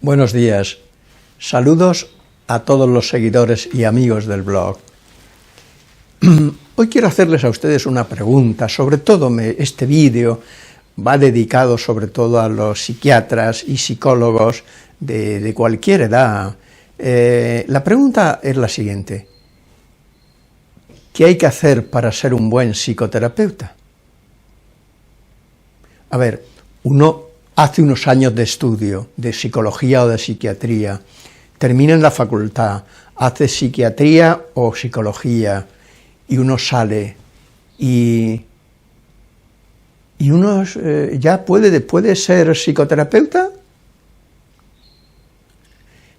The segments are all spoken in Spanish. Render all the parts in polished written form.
Buenos días, saludos a todos los seguidores y amigos del blog. Hoy quiero hacerles a ustedes una pregunta, sobre todo este vídeo va dedicado sobre todo a los psiquiatras y psicólogos de cualquier edad. La pregunta es la siguiente: ¿qué hay que hacer para ser un buen psicoterapeuta? A ver, uno hace unos años de estudio de psicología o de psiquiatría, termina en la facultad, hace psiquiatría o psicología, y uno sale y uno ya puede ser psicoterapeuta.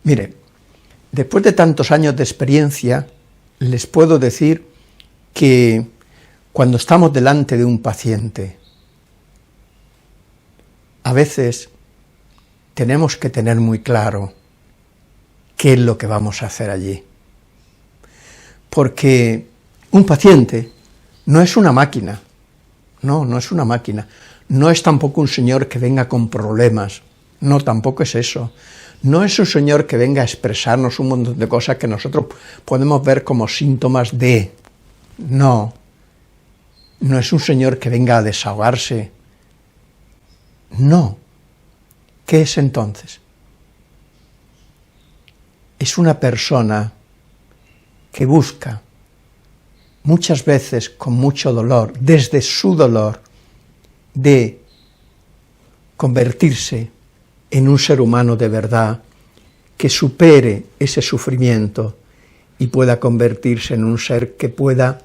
Mire, después de tantos años de experiencia, les puedo decir que cuando estamos delante de un paciente, a veces tenemos que tener muy claro qué es lo que vamos a hacer allí. Porque un paciente no es una máquina, no es una máquina, no es tampoco un señor que venga con problemas, no, tampoco es eso. No es un señor que venga a expresarnos un montón de cosas que nosotros podemos ver como síntomas de... No es un señor que venga a desahogarse. No. ¿Qué es entonces? Es una persona que busca, muchas veces con mucho dolor, desde su dolor, de convertirse en un ser humano de verdad, que supere ese sufrimiento y pueda convertirse en un ser que pueda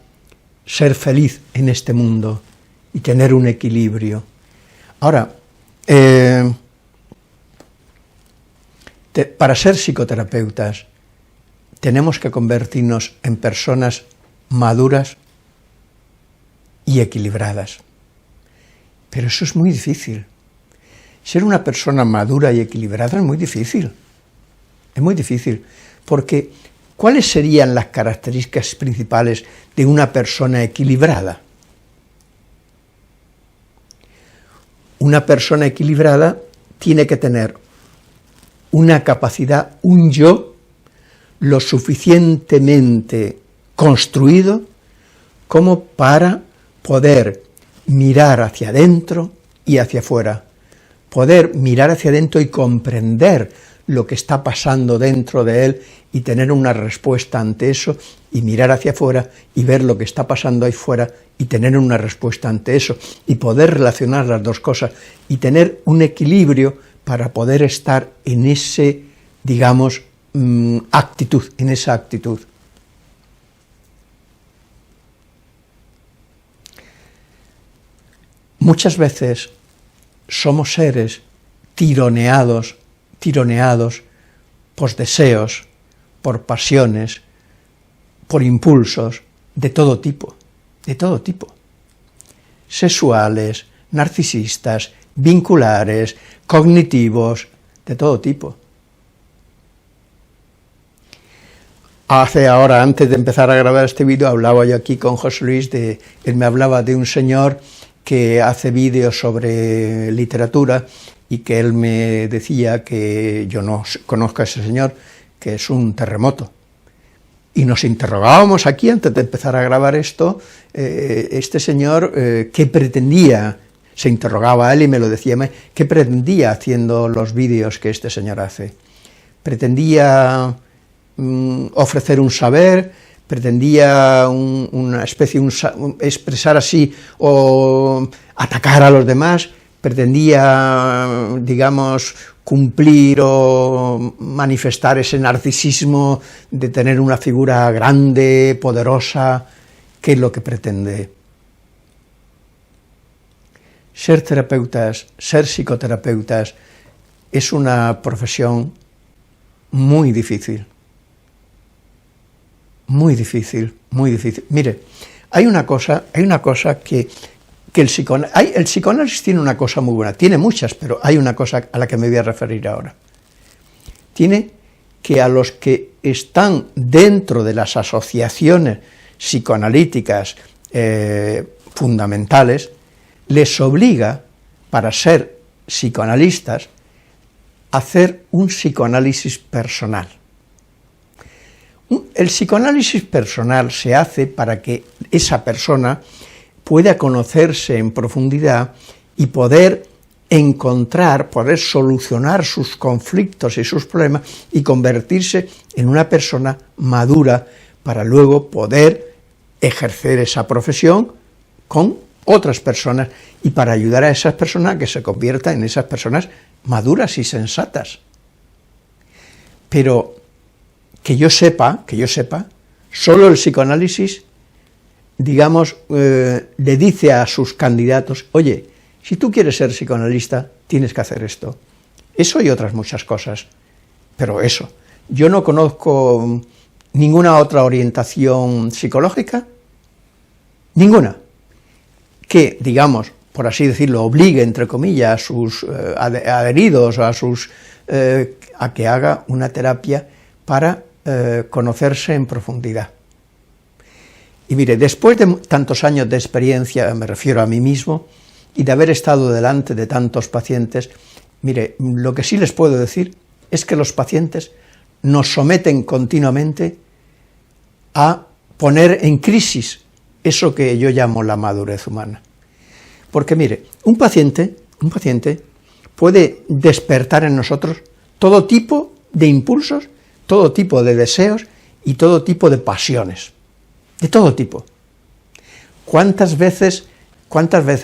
ser feliz en este mundo y tener un equilibrio. Ahora, para ser psicoterapeutas tenemos que convertirnos en personas maduras y equilibradas. Pero eso es muy difícil. Ser una persona madura y equilibrada es muy difícil. Es muy difícil, porque ¿cuáles serían las características principales de una persona equilibrada? Una persona equilibrada tiene que tener una capacidad, un yo, lo suficientemente construido como para poder mirar hacia adentro y hacia afuera, poder mirar hacia adentro y comprender lo que está pasando dentro de él y tener una respuesta ante eso, y mirar hacia afuera y ver lo que está pasando ahí fuera y tener una respuesta ante eso, y poder relacionar las dos cosas y tener un equilibrio para poder estar en ese, digamos, actitud, en esa actitud. Muchas veces somos seres tironeados por deseos, por pasiones, por impulsos de todo tipo, sexuales, narcisistas, vinculares, cognitivos, de todo tipo. Antes de empezar a grabar este vídeo, hablaba yo aquí con José Luis, él me hablaba de un señor que hace vídeos sobre literatura y que él me decía que yo no conozco a ese señor, que es un terremoto. Y nos interrogábamos aquí, antes de empezar a grabar esto, este señor, ¿qué pretendía? Se interrogaba a él y me lo decía, ¿qué pretendía haciendo los vídeos que este señor hace? ¿Pretendía ofrecer un saber? ¿Pretendía una especie, expresar así o atacar a los demás? ¿Pretendía, digamos, cumplir o manifestar ese narcisismo de tener una figura grande, poderosa? ¿Qué es lo que pretende? Ser terapeutas, ser psicoterapeutas, es una profesión muy difícil. Muy difícil, muy difícil. Mire, hay una cosa que el psicoanálisis tiene una cosa muy buena, tiene muchas, pero hay una cosa a la que me voy a referir ahora. Tiene que a los que están dentro de las asociaciones psicoanalíticas fundamentales, les obliga, para ser psicoanalistas, hacer un psicoanálisis personal. El psicoanálisis personal se hace para que esa persona pueda conocerse en profundidad y poder encontrar, poder solucionar sus conflictos y sus problemas y convertirse en una persona madura para luego poder ejercer esa profesión con otras personas y para ayudar a esas personas a que se conviertan en esas personas maduras y sensatas. Pero que yo sepa, solo el psicoanálisis, digamos, le dice a sus candidatos, oye, si tú quieres ser psicoanalista, tienes que hacer esto. Eso y otras muchas cosas, pero eso. Yo no conozco ninguna otra orientación psicológica, ninguna, que, digamos, por así decirlo, obligue, entre comillas, a sus adheridos o a que haga una terapia para conocerse en profundidad. Y mire, después de tantos años de experiencia, me refiero a mí mismo, y de haber estado delante de tantos pacientes, mire, lo que sí les puedo decir es que los pacientes nos someten continuamente a poner en crisis eso que yo llamo la madurez humana. Porque mire, un paciente puede despertar en nosotros todo tipo de impulsos, todo tipo de deseos y todo tipo de pasiones, de todo tipo. ¿Cuántas veces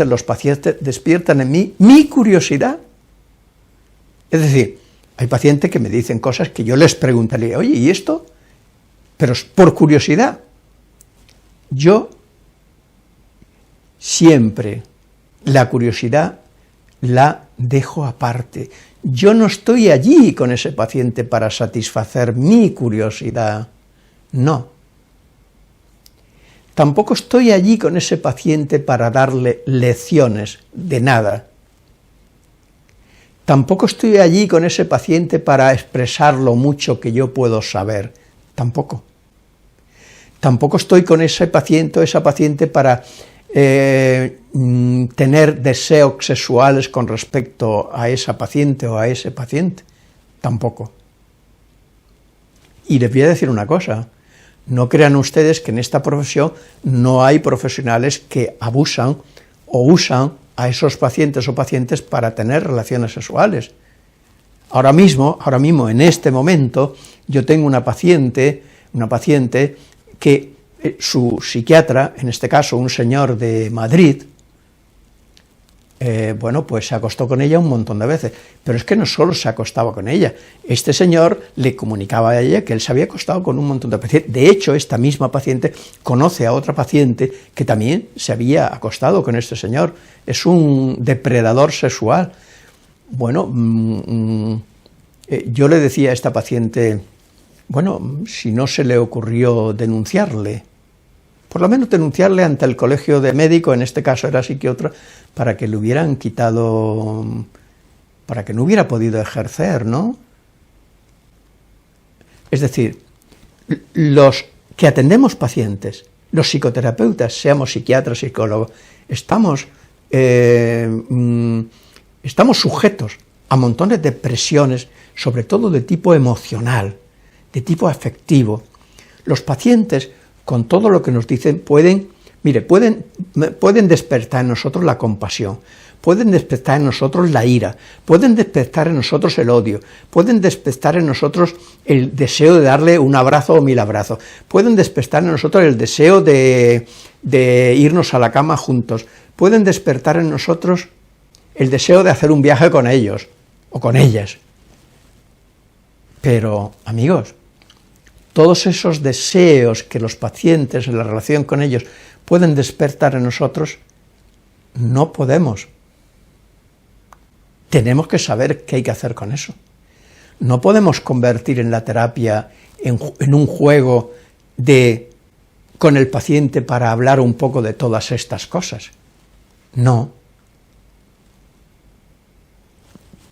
los pacientes despiertan en mí mi curiosidad? Es decir, hay pacientes que me dicen cosas que yo les preguntaría, oye, ¿y esto? Pero por curiosidad. Yo siempre la curiosidad la dejo aparte. Yo no estoy allí con ese paciente para satisfacer mi curiosidad, no. Tampoco estoy allí con ese paciente para darle lecciones de nada. Tampoco estoy allí con ese paciente para expresar lo mucho que yo puedo saber, tampoco. Tampoco estoy con ese paciente o esa paciente para tener deseos sexuales con respecto a esa paciente o a ese paciente, tampoco. Y les voy a decir una cosa, no crean ustedes que en esta profesión no hay profesionales que abusan o usan a esos pacientes o pacientes para tener relaciones sexuales. Ahora mismo, en este momento, yo tengo una paciente que su psiquiatra, en este caso un señor de Madrid, pues se acostó con ella un montón de veces, pero es que no solo se acostaba con ella, este señor le comunicaba a ella que él se había acostado con un montón de pacientes. De hecho, esta misma paciente conoce a otra paciente que también se había acostado con este señor, es un depredador sexual. Bueno, yo le decía a esta paciente, bueno, si no se le ocurrió denunciarle, por lo menos denunciarle ante el colegio de médicos, en este caso era psiquiatra, para que le hubieran quitado, para que no hubiera podido ejercer, ¿no? Es decir, los que atendemos pacientes, los psicoterapeutas, seamos psiquiatras, psicólogos, estamos sujetos a montones de presiones, sobre todo de tipo emocional, de tipo afectivo. Los pacientes, con todo lo que nos dicen, pueden despertar en nosotros la compasión, pueden despertar en nosotros la ira, pueden despertar en nosotros el odio, pueden despertar en nosotros el deseo de darle un abrazo o 1000 abrazos, pueden despertar en nosotros el deseo de irnos a la cama juntos, pueden despertar en nosotros el deseo de hacer un viaje con ellos o con ellas. Pero, amigos, todos esos deseos que los pacientes en la relación con ellos pueden despertar en nosotros, no podemos. Tenemos que saber qué hay que hacer con eso. No podemos convertir en la terapia en un juego con el paciente para hablar un poco de todas estas cosas. No.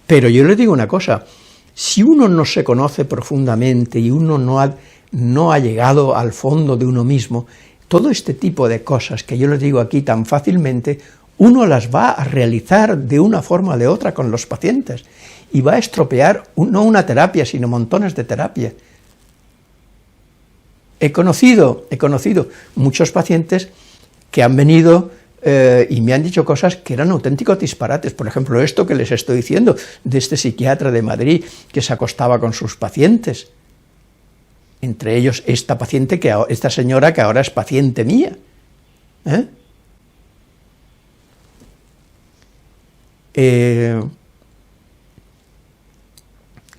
Pero yo les digo una cosa, si uno no se conoce profundamente y uno no ha llegado al fondo de uno mismo, todo este tipo de cosas que yo les digo aquí tan fácilmente, uno las va a realizar de una forma o de otra con los pacientes. y va a estropear no una terapia, sino montones de terapias. He conocido muchos pacientes que han venido y me han dicho cosas que eran auténticos disparates. Por ejemplo, esto que les estoy diciendo, de este psiquiatra de Madrid que se acostaba con sus pacientes. Entre ellos esta señora que ahora es paciente mía.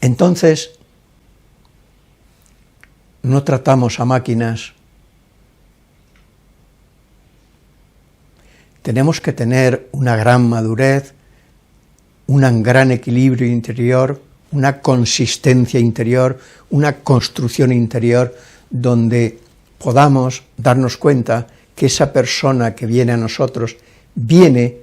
Entonces, no tratamos a máquinas. Tenemos que tener una gran madurez, un gran equilibrio interior, una consistencia interior, una construcción interior, donde podamos darnos cuenta que esa persona que viene a nosotros viene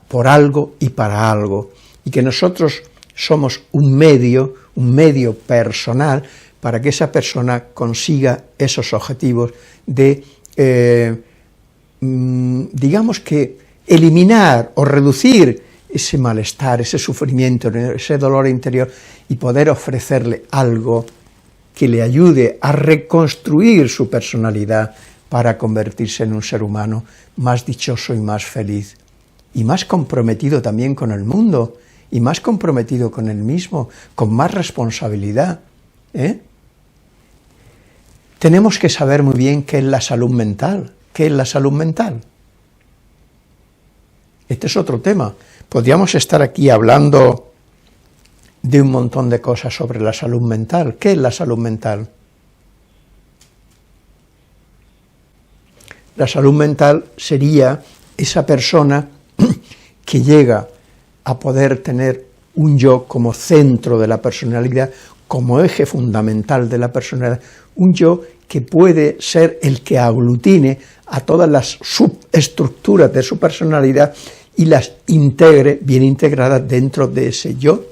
por algo y para algo, y que nosotros somos un medio personal para que esa persona consiga esos objetivos de, digamos que, eliminar o reducir ese malestar, ese sufrimiento, ese dolor interior, y poder ofrecerle algo que le ayude a reconstruir su personalidad para convertirse en un ser humano más dichoso y más feliz, y más comprometido también con el mundo, y más comprometido con él mismo, con más responsabilidad. Tenemos que saber muy bien qué es la salud mental. ¿Qué es la salud mental? Este es otro tema. Podríamos estar aquí hablando de un montón de cosas sobre la salud mental. ¿Qué es la salud mental? La salud mental sería esa persona que llega a poder tener un yo como centro de la personalidad, como eje fundamental de la personalidad, un yo que puede ser el que aglutine a todas las subestructuras de su personalidad y las integre bien integradas dentro de ese yo.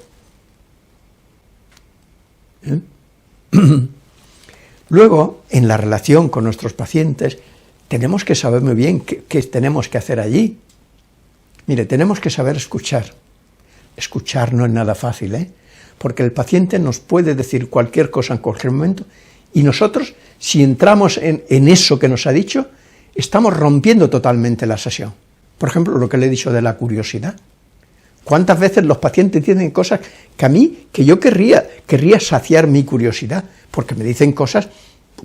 Luego, en la relación con nuestros pacientes, tenemos que saber muy bien qué tenemos que hacer allí. Mire, tenemos que saber escuchar. Escuchar no es nada fácil, porque el paciente nos puede decir cualquier cosa en cualquier momento, y nosotros, si entramos en eso que nos ha dicho, estamos rompiendo totalmente la sesión. Por ejemplo, lo que le he dicho de la curiosidad. ¿Cuántas veces los pacientes tienen cosas que yo querría saciar mi curiosidad? Porque me dicen cosas,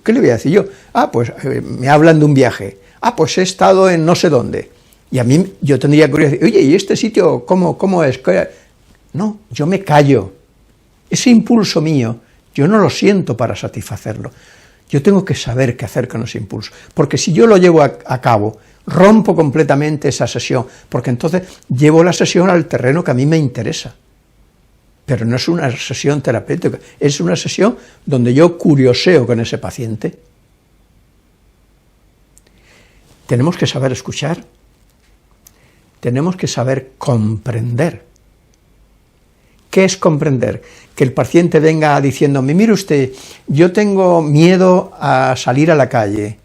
¿qué le voy a decir yo? Pues me hablan de un viaje. Pues he estado en no sé dónde. Y a mí, yo tendría curiosidad, oye, ¿y este sitio cómo es? No, yo me callo. Ese impulso mío, yo no lo siento para satisfacerlo. Yo tengo que saber qué hacer con ese impulso, porque si yo lo llevo a cabo, rompo completamente esa sesión, porque entonces llevo la sesión al terreno que a mí me interesa. Pero no es una sesión terapéutica, es una sesión donde yo curioseo con ese paciente. Tenemos que saber escuchar, tenemos que saber comprender. ¿Qué es comprender? Que el paciente venga diciéndome, mire usted, yo tengo miedo a salir a la calle.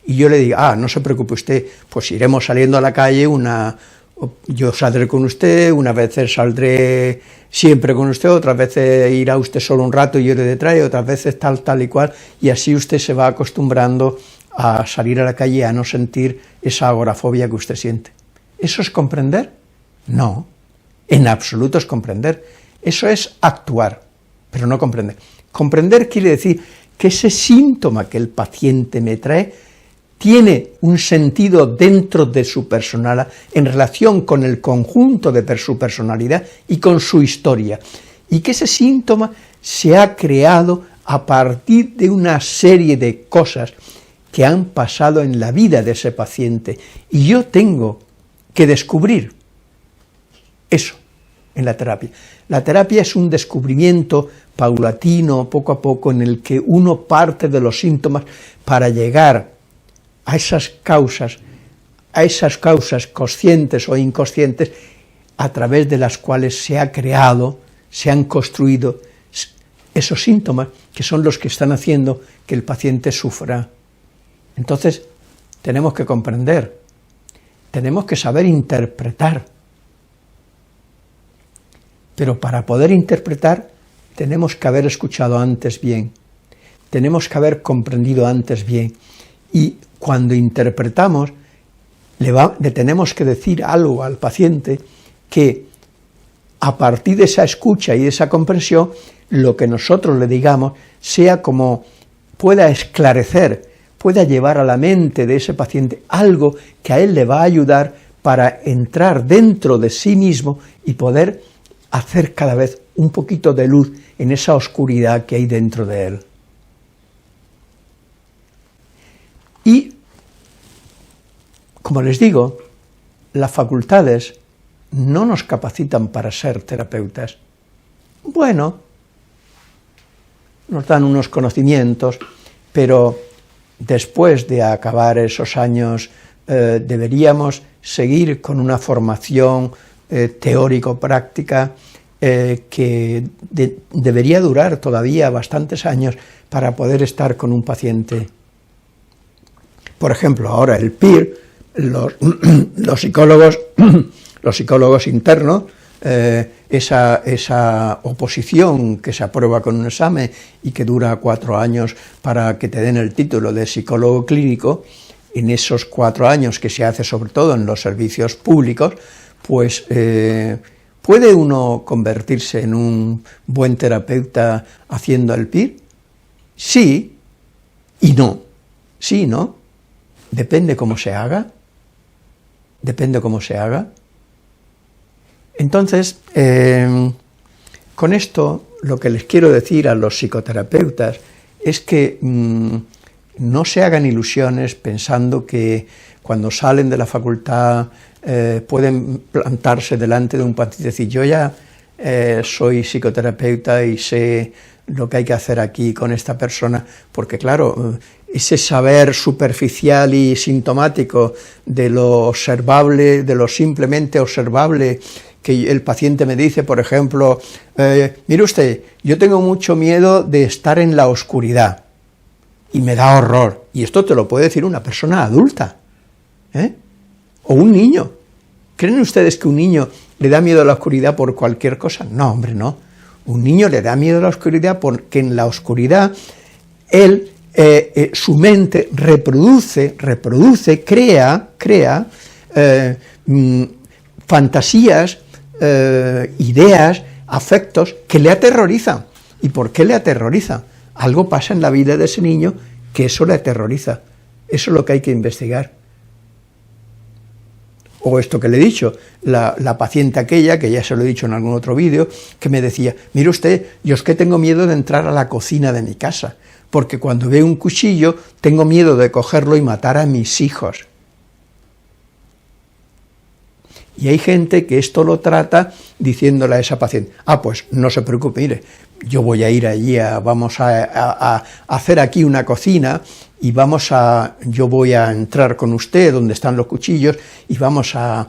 Y yo le digo, no se preocupe usted, pues iremos saliendo a la calle, yo saldré con usted, unas veces saldré siempre con usted, otras veces irá usted solo un rato y yo le detrás, otras veces tal y cual, y así usted se va acostumbrando a salir a la calle y a no sentir esa agorafobia que usted siente. ¿Eso es comprender? No. En absoluto es comprender, eso es actuar, pero no comprender. Comprender quiere decir que ese síntoma que el paciente me trae tiene un sentido dentro de su personalidad, en relación con el conjunto de su personalidad y con su historia, y que ese síntoma se ha creado a partir de una serie de cosas que han pasado en la vida de ese paciente, y yo tengo que descubrir eso en la terapia. La terapia es un descubrimiento paulatino, poco a poco, en el que uno parte de los síntomas para llegar a esas causas conscientes o inconscientes, a través de las cuales se ha creado, se han construido esos síntomas, que son los que están haciendo que el paciente sufra. Entonces, tenemos que comprender, tenemos que saber interpretar. pero para poder interpretar tenemos que haber escuchado antes bien, tenemos que haber comprendido antes bien, y cuando interpretamos le tenemos que decir algo al paciente que a partir de esa escucha y de esa comprensión, lo que nosotros le digamos sea como pueda esclarecer, pueda llevar a la mente de ese paciente algo que a él le va a ayudar para entrar dentro de sí mismo y poder hacer cada vez un poquito de luz en esa oscuridad que hay dentro de él. Y, como les digo, las facultades no nos capacitan para ser terapeutas. Bueno, nos dan unos conocimientos, pero después de acabar esos años deberíamos seguir con una formación teórico-práctica que debería durar todavía bastantes años para poder estar con un paciente. Por ejemplo, ahora el PIR, los psicólogos internos, esa oposición que se aprueba con un examen y que dura 4 años para que te den el título de psicólogo clínico, en esos 4 años que se hace sobre todo en los servicios públicos, pues ¿puede uno convertirse en un buen terapeuta haciendo el PIR? Sí y no. Sí y no. Depende cómo se haga. Depende cómo se haga. Entonces, con esto lo que les quiero decir a los psicoterapeutas es que no se hagan ilusiones pensando que cuando salen de la facultad pueden plantarse delante de un paciente y decir, yo ya soy psicoterapeuta y sé lo que hay que hacer aquí con esta persona, porque claro, ese saber superficial y sintomático de lo observable, de lo simplemente observable, que el paciente me dice, por ejemplo, mire usted, yo tengo mucho miedo de estar en la oscuridad, y me da horror, y esto te lo puede decir una persona adulta, o un niño. ¿Creen ustedes que un niño le da miedo a la oscuridad por cualquier cosa? No, hombre, no. Un niño le da miedo a la oscuridad porque en la oscuridad él, su mente reproduce, crea fantasías, ideas, afectos que le aterrorizan. ¿Y por qué le aterrorizan? Algo pasa en la vida de ese niño que eso le aterroriza. Eso es lo que hay que investigar. O esto que le he dicho, la paciente aquella, que ya se lo he dicho en algún otro vídeo, que me decía, mire usted, yo es que tengo miedo de entrar a la cocina de mi casa, porque cuando veo un cuchillo tengo miedo de cogerlo y matar a mis hijos. Y hay gente que esto lo trata diciéndole a esa paciente, pues no se preocupe, mire, yo voy a ir allí, vamos a hacer aquí una cocina y yo voy a entrar con usted donde están los cuchillos y vamos a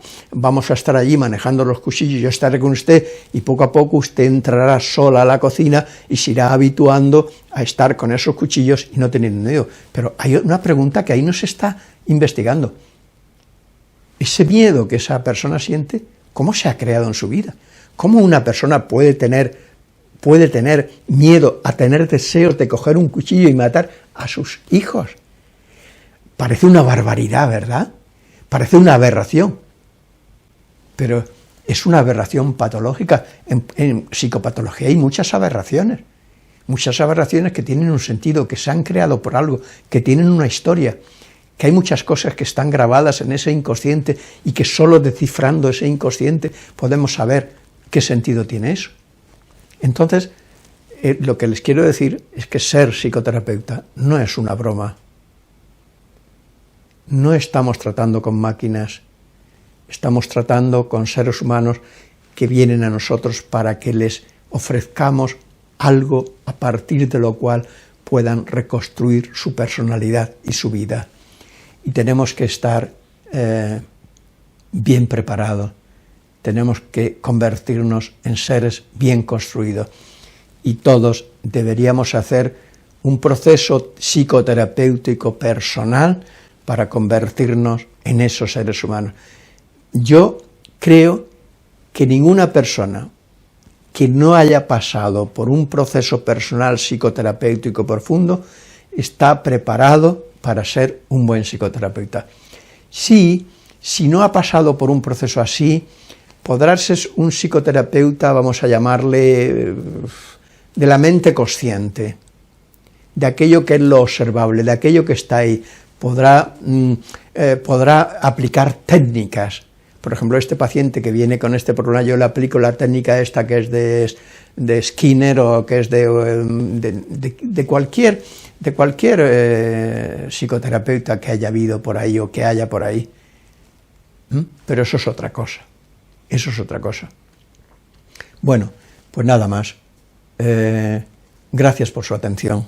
estar allí manejando los cuchillos, yo estaré con usted y poco a poco usted entrará sola a la cocina y se irá habituando a estar con esos cuchillos y no teniendo miedo. Pero hay una pregunta que ahí no se está investigando. Ese miedo que esa persona siente, ¿cómo se ha creado en su vida? ¿Cómo una persona puede tener miedo a tener deseos de coger un cuchillo y matar a sus hijos? Parece una barbaridad, ¿verdad? Parece una aberración. Pero es una aberración patológica. En psicopatología hay muchas aberraciones que tienen un sentido, que se han creado por algo, que tienen una historia, que hay muchas cosas que están grabadas en ese inconsciente y que solo descifrando ese inconsciente podemos saber qué sentido tiene eso. Entonces, lo que les quiero decir es que ser psicoterapeuta no es una broma. No estamos tratando con máquinas, estamos tratando con seres humanos que vienen a nosotros para que les ofrezcamos algo a partir de lo cual puedan reconstruir su personalidad y su vida. Y tenemos que estar bien preparados, tenemos que convertirnos en seres bien construidos y todos deberíamos hacer un proceso psicoterapéutico personal para convertirnos en esos seres humanos. Yo creo que ninguna persona que no haya pasado por un proceso personal psicoterapéutico profundo está preparado para ser un buen psicoterapeuta. Si no ha pasado por un proceso así, podrá ser un psicoterapeuta, vamos a llamarle, de la mente consciente, de aquello que es lo observable, de aquello que está ahí. Podrá aplicar técnicas. Por ejemplo, este paciente que viene con este problema, yo le aplico la técnica esta que es de Skinner o que es de cualquier psicoterapeuta que haya habido por ahí o que haya por ahí. Pero eso es otra cosa. Eso es otra cosa. Bueno, pues nada más. Gracias por su atención.